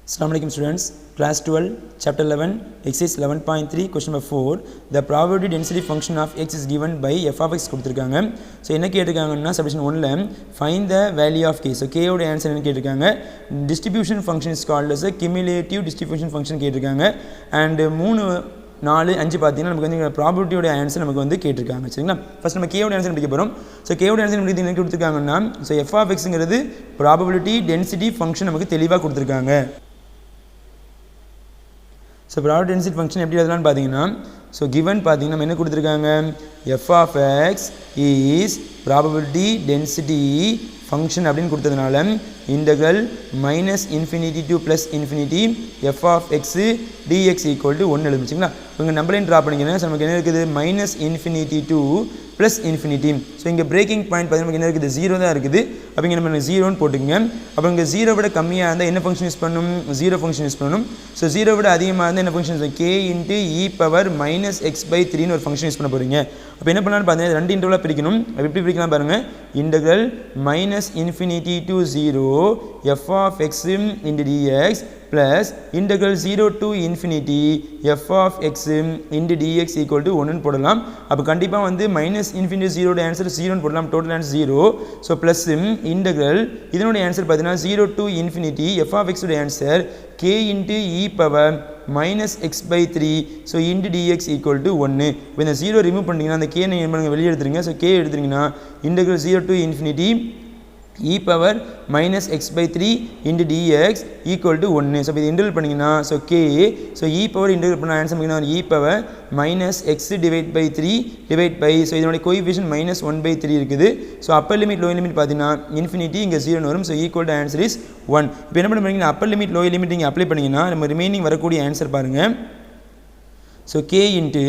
Assalamu alaikum students, class 12, chapter 11, exercise 11.3, question number 4. The probability density function of x is given by f of x கொடுத்திருக்காங்க. So என்ன கேட்டிருக்காங்கன்னா subdivision 1ல find the value of k. So k ஓட answer என்ன கேட்டிருக்காங்க? Distribution function is called as a cumulative distribution function கேட்டிருக்காங்க. And 3 4 5 பார்த்தீங்கன்னா நமக்கு வந்து ப்ராபபிலிட்டியோட answer நமக்கு வந்து கேட்டிருக்காங்க. சரிங்களா? ஃபர்ஸ்ட் நம்ம k ஓட ஆன்சர் படிக்க போறோம். ஸோ k ஓட ஆன்சர் நமக்கு என்ன கொடுத்திருக்காங்கன்னா ஸோ f of xங்கிறது ப்ராபபிலிட்டி டென்சிட்டி ஃபங்க்ஷன் நமக்கு தெளிவாக கொடுத்திருக்காங்க. ஸோ ப்ராபபிலிட்டி டென்சிட்டி ஃபங்க்ஷன் எப்படி எழுதலாம்னு பார்த்தீங்கன்னா ஸோ கிவன் பார்த்தீங்கன்னா நம்ம என்ன கொடுத்துருக்காங்க f of x is probability density function அப்படின்னு கொடுத்ததுனால integral minus infinity to plus infinity f of x dx equal to 1 எழுதுச்சுங்களா. உங்கள் நம்பரையும் ட்ரா பண்ணிக்கிறேன். ஸோ நமக்கு என்ன இருக்குது minus infinity to plus infinity. So இங்கே பிரேக்கிங் பாயிண்ட் பார்த்தீங்கன்னா நமக்கு என்ன இருக்குது 0 தான் இருக்குது. அப்போ இங்கே நம்ம 0ன்னு போட்டுக்கங்க. அப்போ இங்கே 0 விட கம்மியாக இருந்தால் என்ன ஃபங்க்ஷன் யூஸ் பண்ணணும் 0 ஃபங்க்ஷன் யூஸ் பண்ணணும். ஸோ 0 விட அதிகமாக இருந்தால் என்ன function k into e power minus x by 3ன்னு ஒரு ஃபங்க்ஷன் யூஸ் பண்ண போகிறீங்க. அப்போ என்ன பண்ணலான்னு பார்த்தீங்கன்னா 2 இன்டர்வலாக பிரிக்கணும். அப்போ எப்படி பிரிக்கலாம் பாருங்கள். Integral minus infinity to 0 f of x into dx plus integral 0 to infinity f of x into dx equal to 1 போடலாம். அப்போ கண்டிப்பாக வந்து மைனஸ் இன்ஃபினிட்டி 0 ஆன்சர் 0 போடலாம். Total answer 0. So plus integral இதனுடைய ஆன்சர் பார்த்தீங்கன்னா 0 to infinity f of x உடைய answer k into e power minus x by 3 so into dx equal to 1. இப்போ இந்த 0 ரிமூவ் பண்ணிட்டீங்கன்னா அந்த k நீங்கள் வெளியே எடுத்துருங்க. ஸோ k எடுத்துட்டிங்கன்னா integral 0 to infinity e power minus x by 3 into dx equal to 1. So, இது இன்டெகிரேட் பண்ணிங்கன்னா so k so e power integrate பண்ண ஆன்சர் பண்ணிங்கன்னா e power minus x divide by 3 divide by so இதனுடைய coefficient minus 1 by 3 இருக்குது. So, upper limit lower limit பார்த்தீங்கன்னா infinity இங்கே 0 வரும். So, equal to answer is 1. இப்போ என்ன பண்ணுறீங்கன்னா upper limit lower limit இங்கே அப்ளை பண்ணிங்கன்னா நம்ம ரிமைனிங் வரக்கூடிய ஆன்சர் பாருங்கள். So, k into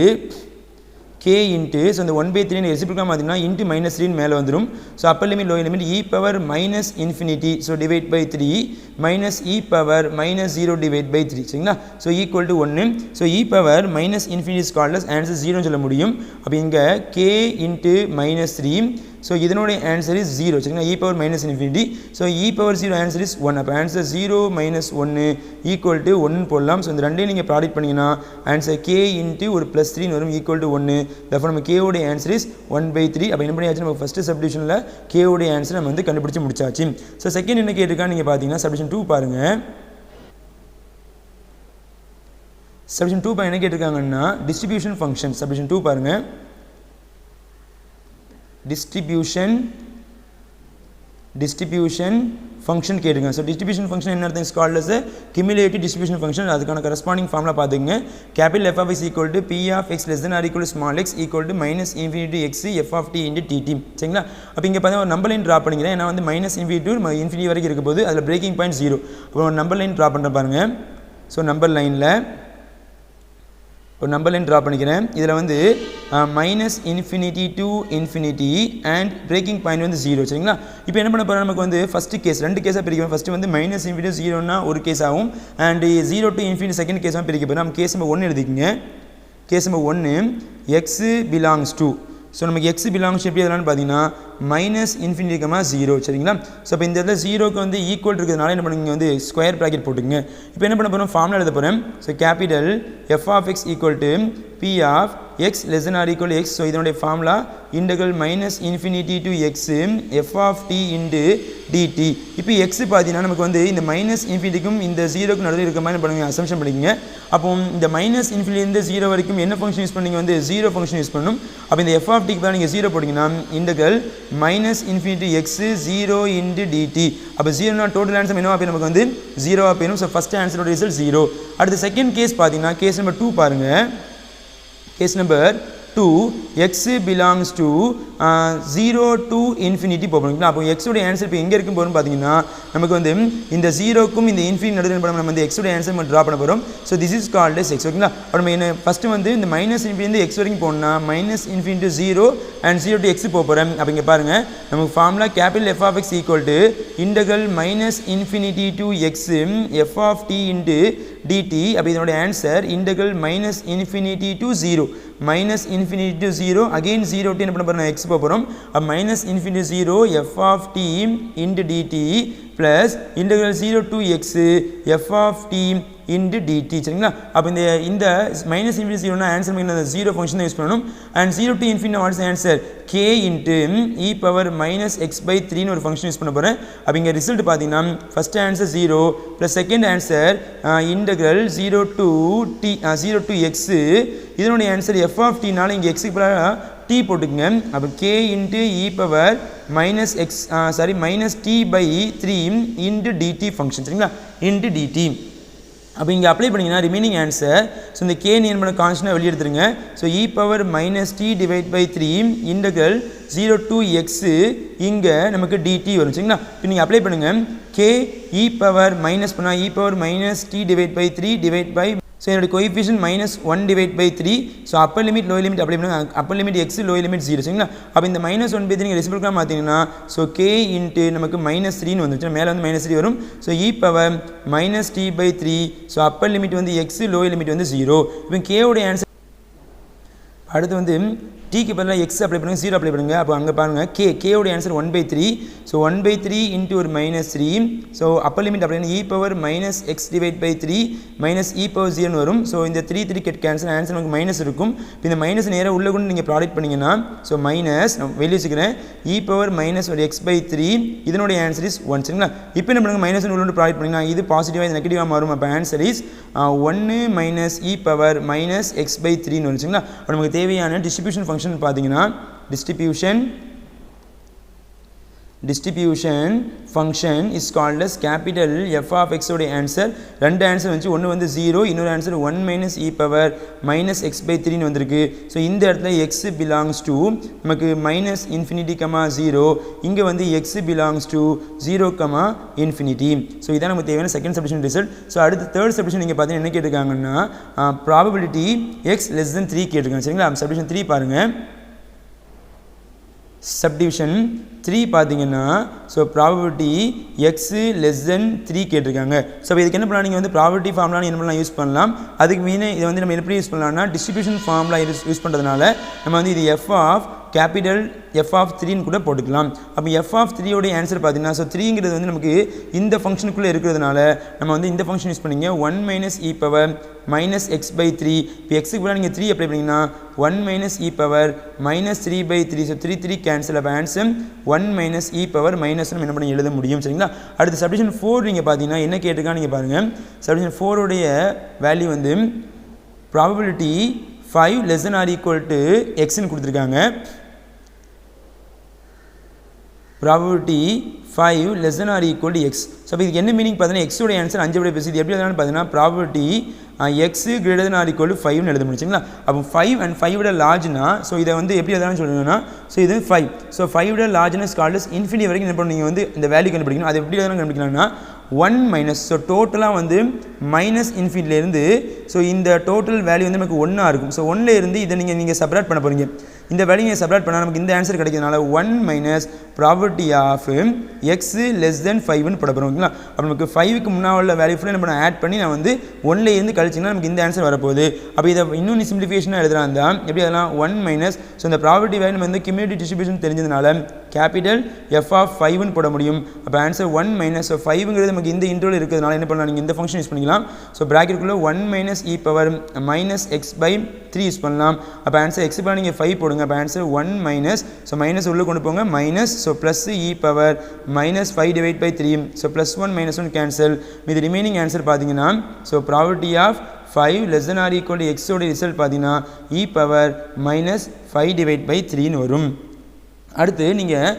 so இந்த 1 by 3 ரெசிப்ரோக்கல் பார்த்தீங்கன்னா இன்ட்டு மைனஸ் 3 மேலே வந்துடும். So upper limit lower limit e power minus infinity so divide by 3 minus e power minus 0 divide by 3 சரிங்களா. So equal to 1. So e power minus infinity ஸ்கார்லஸ் answer 0 சொல்ல முடியும். அப்போ இங்கே k into minus 3 so இதனுடைய answer is 0 சரிங்களா. E power minus infinity so e power 0 answer is 1. அப்போ answer 0 minus 1 equal to 1 போடலாம். ஸோ இந்த ரெண்டையும் நீங்கள் ப்ராடக்ட் பண்ணிங்கன்னா ஆன்சர் k இன்ட்டு ஒரு ப்ளஸ் 3 வரும் ஈக்குவல் டு 1. தஃபோர் நம்ம k உடைய ஆன்சர் இஸ் 1 by 3. அப்போ என்ன பண்ணியாச்சு நம்ம ஃபஸ்ட்டு சப்டிவிஷனில் k உடைய ஆன்சர் நம்ம வந்து கண்டுபிடிச்சு முடிச்சாச்சு. ஸோ செகண்ட் என்ன கேட்டிருக்கான்னு நீங்கள் பார்த்தீங்கன்னா சப்டிவிஷன் 2 பாருங்கள். சப்டிவிஷன் 2 என்ன கேட்டிருக்காங்கன்னா டிஸ்ட்ரிபியூஷன் ஃபங்க்ஷன். சப்டிவிஷன் 2 பாருங்கள். distribution function கேட்டுங்க. ஸோ distribution function என்ன அர்த்தம்? Is called as cumulative distribution function. அதுக்கான கரஸ்பாண்டிங் ஃபார்முலா பார்த்துங்க. Capital f of x equal to p of x less than or equal to small x equal to minus infinity x f of t into dt சரிங்களா. அப்போ இங்கே பார்த்தீங்கன்னா ஒரு number line draw பண்ணிக்கிறேன். ஏன்னா வந்து minus infinity to infinity வரைக்கும் இருக்க போது அதில் பிரேக்கிங் பாயிண்ட் 0. அப்போ ஒரு நம்பர் லைன் ட்ரா பண்ணுற பாருங்கள். ஸோ நம்பர் லைனில் ஒரு நம்பர் லைன் ட்ரா பண்ணிக்கிறேன். இதில் வந்து minus infinity to infinity and braking point வந்து 0 சரிங்களா. இப்போ என்ன பண்ண போகிறோம் நமக்கு வந்து ஃபஸ்ட்டு கேஸ் 2 கேஸாக பிரிக்கிறோம். ஃபஸ்ட்டு வந்து மைனஸ் இன்ஃபினிட்டி 0னா ஒரு கேஸ் ஆகும் அண்ட் 0 டு இன்ஃபினிட்டி செகண்ட் கேஸாக பிரிக்க போகிறோம். நம்ம கேஸ் நம்பர் 1 எழுதிக்கங்க. Case number 1 x belongs to so நமக்கு எக்ஸ் பிலாங்ஸ் எப்படி எதெல்லாம் பார்த்தீங்கன்னா மைனஸ் இன்ஃபினிட்டி 0 சரிங்களா. ஸோ இப்போ இந்த இடத்துல 0க்கு வந்து ஈக்குவல் இருக்கிறதுனால என்ன பண்ணுங்க வந்து ஸ்கொயர் ப்ராக்கெட் போட்டுங்க. இப்போ என்ன பண்ண போகிறோம் ஃபார்முலா எழுத போகிறேன். So capital F of x equal to P of x less than or equal to x. So இதனுடைய formula integral minus infinity to x f of t into d t. இப்போ x பார்த்தீங்கன்னா நமக்கு வந்து இந்த மைனஸ் இன்ஃபினிட்டிக்கும் இந்த 0க்கு நடுவில் இருக்க மாதிரி பண்ணுங்க அசம்ஷன் பண்ணிக்கங்க. அப்போ இந்த மைனஸ் இன்ஃபினிட்டிலேருந்து 0 வரைக்கும் என்ன ஃபங்க்ஷன் யூஸ் பண்ணீங்க வந்து 0 ஃபங்க்ஷன் யூஸ் பண்ணணும். அப்போ இந்த எஃப் ஆஃப் டிக்கு தான் நீங்கள் 0 போட்டிங்கன்னா integral minus infinity x 0 into dt. அப்போ 0னா டோட்டல் ஆன்சர் என்னவா போய் நமக்கு வந்து 0 போயிடும். ஸோ ஃபஸ்ட் ஆன்சரோட ரிசல்ட் 0. அடுத்து செகண்ட் கேஸ் பார்த்தீங்கன்னா கேஸ் நம்பர் 2 பாருங்கள். கேஸ் number 2 x belongs to 0 to infinity போகிறோம். அப்போ x உடைய ஆன்சர் இப்போ எங்கே இருக்கும் போகிறோம் பார்த்தீங்கன்னா நமக்கு வந்து இந்த 0க்கும் இந்த இன்ஃபினிட்டி நடுவில் நம்ம இந்த x உடைய ஆன்சர் நம்ம ட்ரா பண்ண போகிறோம். So this is called S X ஓகேங்களா. அப்போ நம்ம என்ன ஃபஸ்ட்டு வந்து இந்த மைனஸ் இன்ஃபினிட்டி எக்ஸ் வரைக்கும் போகணும்னா minus infinity 0 and 0 to x போக போகிறோம். அப்போ இங்கே பாருங்கள் நமக்கு formula capital F of x equal to integral minus infinity to x f of t into dt. அப்போ இதனுடைய answer integral minus infinity to 0 minus infinity to 0 again 0 to என்ன பண்ண போறோம் x போகிறோம். அப்போ minus infinity 0 f of t into dt plus integral 0 to x f of t into dt சரிங்களா. அப்போ இந்த மைனஸ் இன்ஃபினிட்டி 0னா ஆன்சர் பண்ணி ஜீரோ ஃபங்க்ஷன் யூஸ் பண்ணணும். And 0 to infinity watts answer k into e power minus x by 3 ஒரு function use பண்ண போகிறேன். அப்போ இங்கே ரிசல்ட் பார்த்தீங்கன்னா first answer 0 plus second answer integral 0 to x இதனுடைய ஆன்சர் f of t னால இங்கே எக்ஸுக்கு பதிலாக t போட்டுக்குங்க. அப்போ k into e power minus x minus t by 3 into dt function சரிங்களா into dt. அப்போ இங்கே அப்ளை பண்ணிங்கன்னா ரிமைனிங் ஆன்சர் ஸோ இந்த k என்ன பண்ண கான்ஸ்டன்டாக வெளியே எடுத்துருங்க. So e power minus t divide by 3 integral 0 to x இங்கே நமக்கு dt வரும் சரிங்களா. இப்போ நீங்கள் அப்ளை பண்ணுங்கள் k e பவர் மைனஸ் பண்ணால் e power minus t divide by 3 divide by so என்னோடய coefficient minus 1 divide by 3. So upper limit lower limit apply பண்ணுங்க. Upper limit x lower limit 0 சரிங்களா. அப்போ இந்த minus 1 பை 3 நீங்கள் ரெசிபிள்காக பார்த்தீங்கன்னா so k into நமக்கு -3ன்னு வந்துச்சு, மேலே வந்து -3 வரும். So e power minus t by 3. So upper limit வந்து எக்ஸ் லோயர் லிமிட் வந்து 0. இப்போ கேவுடைய ஆன்சர் அடுத்து வந்து டீக்கு பதிலாக எக்ஸ் அப்ளை பண்ணுங்கள், 0 அப்ளை பண்ணுங்கள். அப்போ அங்கே பாருங்கள் கேவுடைய ஆன்சர் 1/3. ஸோ 1/3 இன்ட்டு ஒரு -3. ஸோ அப்பர் லிமிட் அப்ளை பண்ணி e power minus x divide by 3 minus e power 0 வரும். ஸோ இந்த 3 கெட் கேன்சல் ஆன்சர் நமக்கு மைனஸ் இருக்கும். இப்போ இந்த மைனஸ் நேராக உள்ள கொண்டு நீங்கள் ப்ராடக்ட் பண்ணிங்கன்னா ஸோ மைனஸ் வெளியே வச்சுக்கிறேன் e பவர் மைனஸ் ஒரு எக்ஸ் பை 3 இதனுடைய ஆன்சர் இஸ் 1 சரிங்களா. இப்போ என்ன பண்ணுங்கள் மைனஸ் உள்ள ப்ராடக்ட் பண்ணிங்கன்னா இது பாசிட்டிவாக இது நெகட்டிவாக மாறும். அப்போ answer is 1 minus e power minus x by 3ன்னு வரும் சரிங்களா. அப்போ நமக்கு தேவையான டிஸ்ட்ரிபியூஷன் ஃபங்க்ஷன் பார்த்தீங்கன்னா distribution function is called as capital f of x உடைய ஆன்சர் ரெண்டு ஆன்சர் வந்து ஒன்று வந்து 0 இன்னொரு answer 1 minus e power minus x by 3 வந்திருக்கு. ஸோ இந்த இடத்துல x belongs to நமக்கு minus infinity, 0 இங்கே வந்து x belongs to 0, infinity. So இதான் நமக்கு தேவையான செகண்ட் சப்டிஷன் ரிசல்ட். ஸோ அடுத்து தேர்ட் சப்டிஷன் நீங்கள் பார்த்தீங்கன்னா என்ன கேட்டிருக்காங்கன்னா ப்ராபபிலிட்டி x less than 3 கேட்டிருக்காங்க சரிங்களா. சப்டிஷன் 3 பாருங்கள். சப்டிவிஷன் 3 பார்த்தீங்கன்னா ஸோ ப்ராபபிலிட்டி எக்ஸ் லெஸ் தென் 3 கேட்டிருக்காங்க. ஸோ இதுக்கு என்ன பண்ணலாம், நீங்கள் வந்து ப்ராபபிலிட்டி ஃபார்முலா என்ன பண்ணலாம் யூஸ் பண்ணலாம். அதுக்கு மீனே இதை வந்து நம்ம எப்படி யூஸ் பண்ணலாம்னா டிஸ்ட்ரிபியூஷன் ஃபார்முலா யூஸ் பண்ணுறதுனால நம்ம வந்து இது f of capital F of 3ன்னு கூட போட்டுக்கலாம். அப்போ எஃப் ஆஃப் 3 உடைய ஆன்சர் பார்த்தீங்கன்னா ஸோ 3ங்கிறது வந்து நமக்கு இந்த ஃபங்க்ஷனுக்குள்ளே இருக்கிறதுனால நம்ம வந்து இந்த ஃபங்க்ஷன் யூஸ் பண்ணிங்க 1 minus e power minus x by 3. இப்போ எக்ஸுக்கு கூட நீங்கள் 3 அப்ளை பண்ணிங்கன்னா 1 minus e power minus 3 by 3. So 3 cancel. அப்போ answer 1 minus e power minus நம்ம என்ன பண்ணி எழுத முடியும் சரிங்களா. அடுத்து சப்டிஷன் 4 நீங்கள் பார்த்தீங்கன்னா என்ன கேட்டிருக்கான்னு நீங்கள் பாருங்கள். சப்டிஷன் 4 உடைய வேல்யூ வந்து probability 5 less than or equal to x ன்னு கொடுத்துருக்காங்க. Probability 5 less than or equal to x. So இப்போ இதுக்கு என்ன மீனிங் பார்த்தீங்கன்னா எக்ஸோட ஆன்சர் 5 விட பெருசு. இது எப்படி எழுதலாம்னு பார்த்தீங்கன்னா probability x greater than or equal to 5ன்னு எழுத முடிச்சுங்களா. அப்போ 5 and 5 விட லார்ஜ்னா ஸோ இதை வந்து எப்படி எழுதலாம்னு சொல்லுங்கன்னா ஸோ இது 5. ஸோ 5 விட லார்ஜ்னஸ் கால்டஸ் இன்ஃபினிட்டி வரைக்கும் என்ன பண்ணணும், நீங்கள் வந்து இந்த வேல்யூ கண்டுபிடிக்கணும். அது எப்படி எழுதலாம் கண்டுபிடிக்கலாம்னா 1 மைனஸ் ஸோ டோட்டலாக வந்து மைனஸ் இன்ஃபினிட்டிலேருந்து ஸோ இந்த டோட்டல் வேல்யூ வந்து நமக்கு 1 இருக்கும். ஸோ 1ல் இருந்து இதை நீங்கள் செப்பரேட் பண்ண போகிறீங்க. இந்த வேல்யூ நீங்கள் செப்பரேட் பண்ணால் நமக்கு இந்த ஆன்சர் கிடைக்கிறதுனால 1 minus probability of x less than 5ன்னு போட போகிறோம் ஓகேங்களா. அப்போ நமக்கு 5க்கு முன்னாடி உள்ள வேல்யூ ஃபுல்லாக நம்ம ஆட் பண்ணி நான் வந்து 1ல் இருந்து கழிச்சிங்கன்னா நமக்கு இந்த ஆன்சர் வரப்போகுது. அப்போ இதை இன்னும் சிம்பிளிஃபிகேஷனாக எழுதுறா இருந்தால் எப்படி அதெல்லாம் 1 மைனஸ் ஸோ இந்த ப்ராபபிலிட்டி வேல்யூ நம்ம வந்து கம்யூனிட்டி டிஸ்ட்ரிபியூஷன் தெரிஞ்சதுனால கேபிட்டல் எஃப் ஆஃப் 5ன்னு போட முடியும். அப்போ ஆன்சர் 1 மைனஸ் ஸோ 5ங்கிறது நமக்கு இந்த இன்டர்வல் இருக்கிறதுனால என்ன பண்ணலாம், நீங்கள் இந்த ஃபங்க்ஷன் யூஸ் பண்ணிக்கலாம். ஸோ ப்ராக்கெட்டுக்குள்ளே 1 minus e power minus x by 3 use பண்ணலாம். அப்போ ஆன்சர் எக்ஸ் பை நீங்கள் 5 போடுங்க. அப்போ ஆன்சர் 1 மைனஸ் ஸோ மைனஸ் உள்ளே கொண்டு போங்க minus so plus e power minus 5 divide by 3. So plus 1 minus 1 cancel. இது ரிமைனிங் ஆன்சர் பார்த்தீங்கன்னா so probability of 5 less than or equal to x ஓட ரிசல்ட் பார்த்தீங்கன்னா e power minus 5 divide by 3ன்னு வரும். அடுத்து நீங்கள்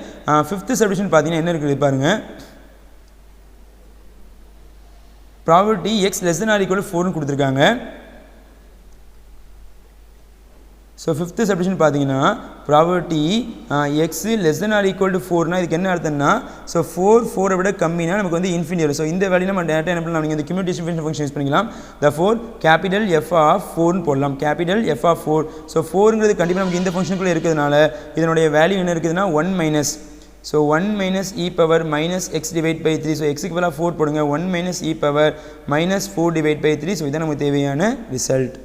ஃபிஃப்த் சப்டிஷன் பார்த்தீங்கன்னா என்ன இருக்குது பாருங்கள். Probability x less than or equal to 4ன்னு கொடுத்துருக்காங்க. ஸோ ஃபிஃப்த்து சப்டிஷன் பார்த்தீங்கன்னா probability x less then R equal to 4னா இதுக்கு என்ன அர்த்தம்னா ஸோ 4 விட கம்மினா நமக்கு வந்து இன்ஃபினிட்டி வரும். ஸோ இந்த வேல்யூ நம்ம டேட்டா என்ன பண்ணலாம், நீங்கள் இந்த கம்யூனிட்டி டிஸ்ட்ரிபியூஷன் ஃபங்க்ஷன் யூஸ் பண்ணிக்கலாம். த 4 கேபிட்டல் எஃப் ஆஃப் 4ன்னு போடலாம். Capital F of 4. ஸோ 4ங்கிறது கண்டிப்பாக நமக்கு இந்த ஃபங்க்ஷனுக்குள்ளே இருக்கிறதுனால இதனுடைய வேல்யூ என்ன இருக்குதுன்னா 1 minus so 1 minus e power minus x divide by 3. So எக்ஸுக்கு பதிலாக 4 போடுங்க. 1 minus e power minus 4 divide by 3. So இதான் நமக்கு தேவையான ரிசல்ட்.